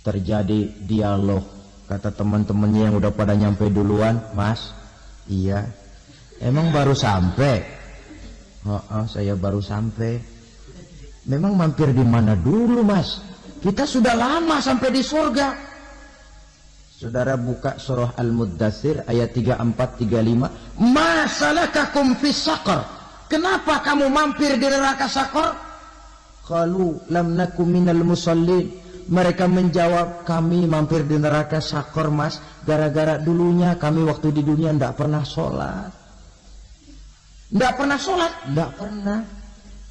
Terjadi dialog. Kata teman-temannya yang udah pada nyampe duluan, mas, iya. Emang baru sampai? Oh, saya baru sampai. Memang mampir di mana dulu mas? Kita sudah lama sampai di surga. Saudara buka surah Al-Muddatsir ayat 34-35. Ma salakakum fis saqar? Kenapa kamu mampir di neraka Saqar? Qalu lam nakum minal musallin. Mereka menjawab, kami mampir di neraka Saqar mas, gara-gara dulunya kami waktu di dunia tidak pernah sholat. Tidak pernah sholat? Tidak pernah.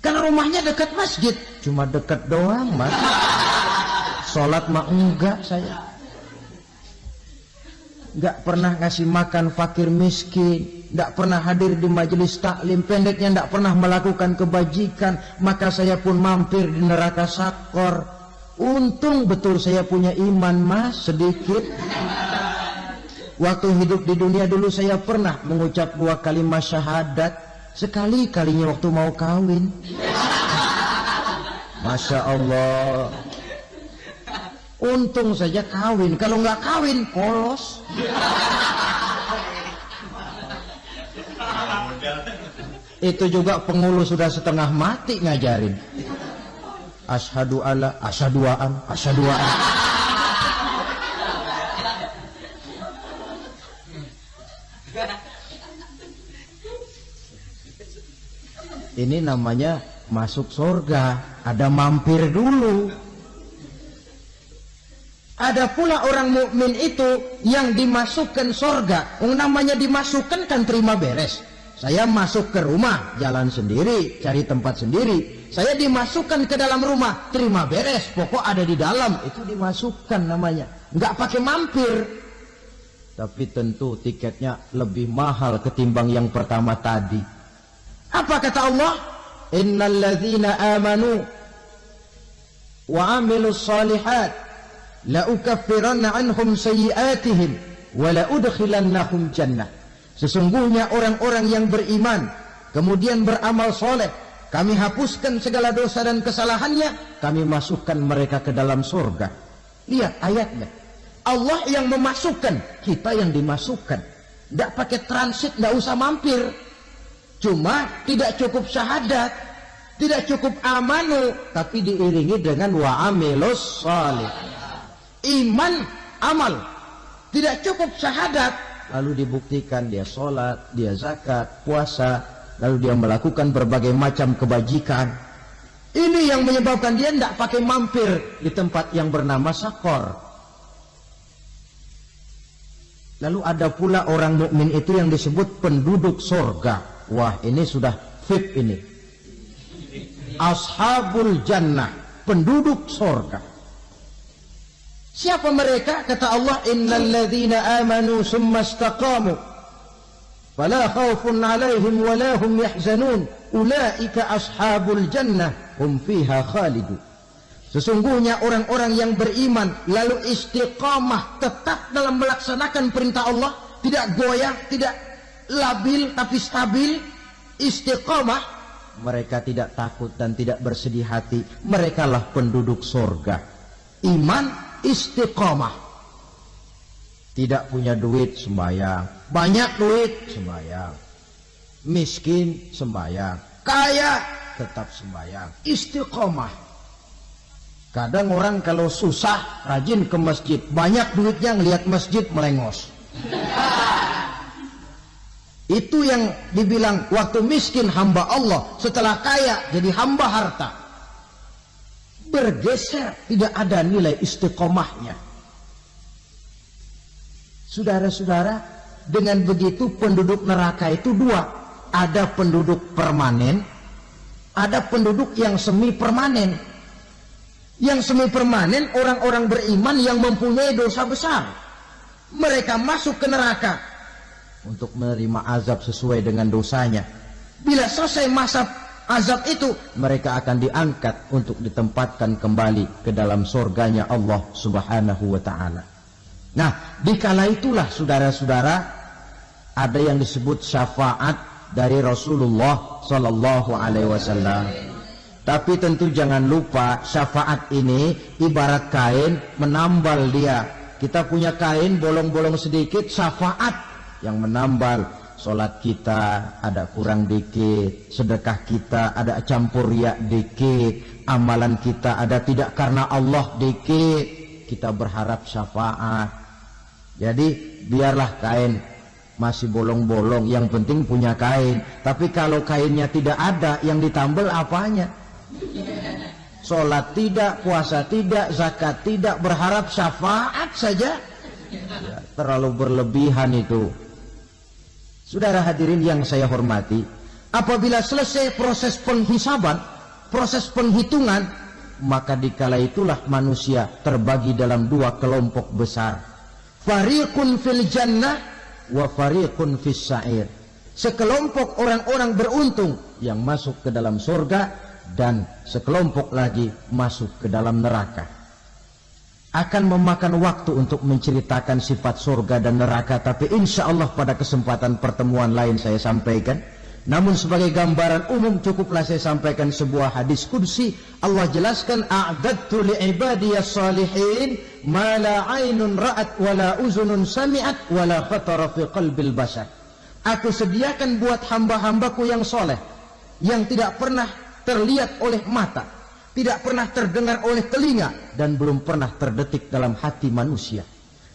Karena rumahnya dekat masjid, cuma dekat doang mas. Sholat mah enggak saya. Enggak pernah ngasih makan fakir miskin, enggak pernah hadir di majelis taklim, pendeknya enggak pernah melakukan kebajikan. Maka saya pun mampir di neraka Saqar. Untung betul saya punya iman mas, sedikit. Waktu hidup di dunia dulu saya pernah mengucap 2 kalimat syahadat. Sekali-kalinya waktu mau kawin. Masya Allah. Untung saja kawin. Kalau nggak kawin, polos. Itu juga pengulu sudah setengah mati ngajarin. Asyhadu alla, asyaduaan. Ini namanya masuk surga, ada mampir dulu. Ada pula orang mukmin itu yang dimasukkan surga. Namanya dimasukkan kan terima beres. Saya masuk ke rumah, jalan sendiri, cari tempat sendiri. Saya dimasukkan ke dalam rumah, terima beres, pokok ada di dalam, itu dimasukkan namanya. Nggak pakai mampir. Tapi tentu tiketnya lebih mahal ketimbang yang pertama tadi. Apa kata Allah? Innal ladzina amanu wa amilus shalihat la ukaffiranna anhum sayyi'atihim wa la udkhilannahum jannah. Sesungguhnya orang-orang yang beriman kemudian beramal soleh, kami hapuskan segala dosa dan kesalahannya, kami masukkan mereka ke dalam surga. Lihat ayatnya. Allah yang memasukkan, kita yang dimasukkan. Tidak pakai transit, tidak usah mampir. Cuma tidak cukup syahadat, tidak cukup amanu, tapi diiringi dengan wa amilus shalih. Iman, amal. Tidak cukup syahadat, lalu dibuktikan dia sholat, dia zakat, puasa, lalu dia melakukan berbagai macam kebajikan. Ini yang menyebabkan dia tidak pakai mampir di tempat yang bernama Saqar. Lalu ada pula orang mukmin itu yang disebut penduduk surga. Wah, ini sudah VIP ini. Ashabul jannah, penduduk surga. Siapa mereka? Kata Allah, innal ladzina amanu summa istaqamu fala khaufun 'alaihim wa la hum yahzanun ulaika ashabul jannah hum fiha khalidun. Sesungguhnya orang-orang yang beriman lalu istiqamah, tetap dalam melaksanakan perintah Allah, tidak goyah, tidak labil tapi stabil, istiqamah, mereka tidak takut dan tidak bersedih hati. Merekalah penduduk surga. Iman, istiqamah. Tidak punya duit, sembahyang. Banyak duit, sembahyang. Miskin, sembahyang. Kaya, tetap sembahyang. Istiqamah. Kadang orang kalau susah rajin ke masjid, banyak duitnya ngelihat masjid melengos. Itu yang dibilang waktu miskin hamba Allah, setelah kaya jadi hamba harta. Bergeser, tidak ada nilai istiqomahnya. Saudara-saudara, dengan begitu penduduk neraka itu dua. Ada penduduk permanen, ada penduduk yang semi permanen. Yang semi permanen orang-orang beriman yang mempunyai dosa besar. Mereka masuk ke neraka untuk menerima azab sesuai dengan dosanya. Bila selesai masa azab itu, mereka akan diangkat untuk ditempatkan kembali ke dalam surganya Allah Subhanahu wa ta'ala. Nah, dikala itulah saudara-saudara, ada yang disebut syafaat dari Rasulullah Sallallahu Alaihi Wasallam. Tapi tentu jangan lupa, syafaat ini ibarat kain menambal dia. Kita punya kain bolong-bolong sedikit, syafaat yang menambal. Sholat kita ada kurang dikit, sedekah kita ada campur riak dikit, amalan kita ada tidak karena Allah dikit, kita berharap syafaat. Jadi biarlah kain masih bolong-bolong, yang penting punya kain. Tapi kalau kainnya tidak ada, yang ditambal apanya? Sholat tidak, puasa tidak, zakat tidak, berharap syafaat saja, ya, terlalu berlebihan itu. Saudara hadirin yang saya hormati, apabila selesai proses penghisaban, proses penghitungan, maka dikala itulah manusia terbagi dalam dua kelompok besar. Fariqun fil jannah wa fariqun fis sa'ir. Sekelompok orang-orang beruntung yang masuk ke dalam surga, dan sekelompok lagi masuk ke dalam neraka. Akan memakan waktu untuk menceritakan sifat surga dan neraka, tapi insya Allah pada kesempatan pertemuan lain saya sampaikan. Namun sebagai gambaran umum cukuplah saya sampaikan sebuah hadis qudsi. Allah jelaskan, a'dadtu li'ibadiyas salihin ma la 'ainun ra'at wa la uzunun sami'at wa la khatara fi qalbil bashar. Aku sediakan buat hamba-hambaku yang soleh, yang tidak pernah terlihat oleh mata, tidak pernah terdengar oleh telinga, dan belum pernah terdetik dalam hati manusia.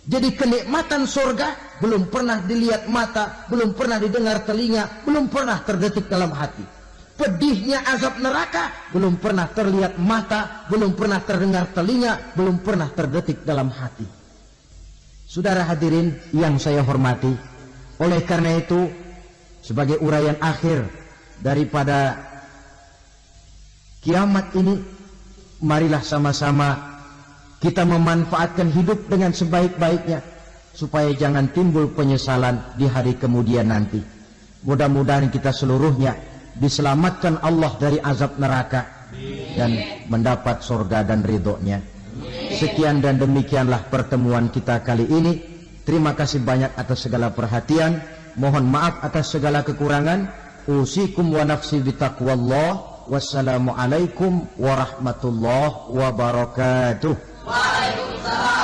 Jadi kenikmatan surga belum pernah dilihat mata, belum pernah didengar telinga, belum pernah terdetik dalam hati. Pedihnya azab neraka belum pernah terlihat mata, belum pernah terdengar telinga, belum pernah terdetik dalam hati. Saudara hadirin yang saya hormati, oleh karena itu sebagai uraian akhir daripada kiamat ini, marilah sama-sama kita memanfaatkan hidup dengan sebaik-baiknya, supaya jangan timbul penyesalan di hari kemudian nanti. Mudah-mudahan kita seluruhnya diselamatkan Allah dari azab neraka dan mendapat surga dan ridhonya. Sekian dan demikianlah pertemuan kita kali ini. Terima kasih banyak atas segala perhatian. Mohon maaf atas segala kekurangan. Usikum wa nafsi bitaqwallah. Wassalamualaikum warahmatullahi wabarakatuh. Waalaikumsalam.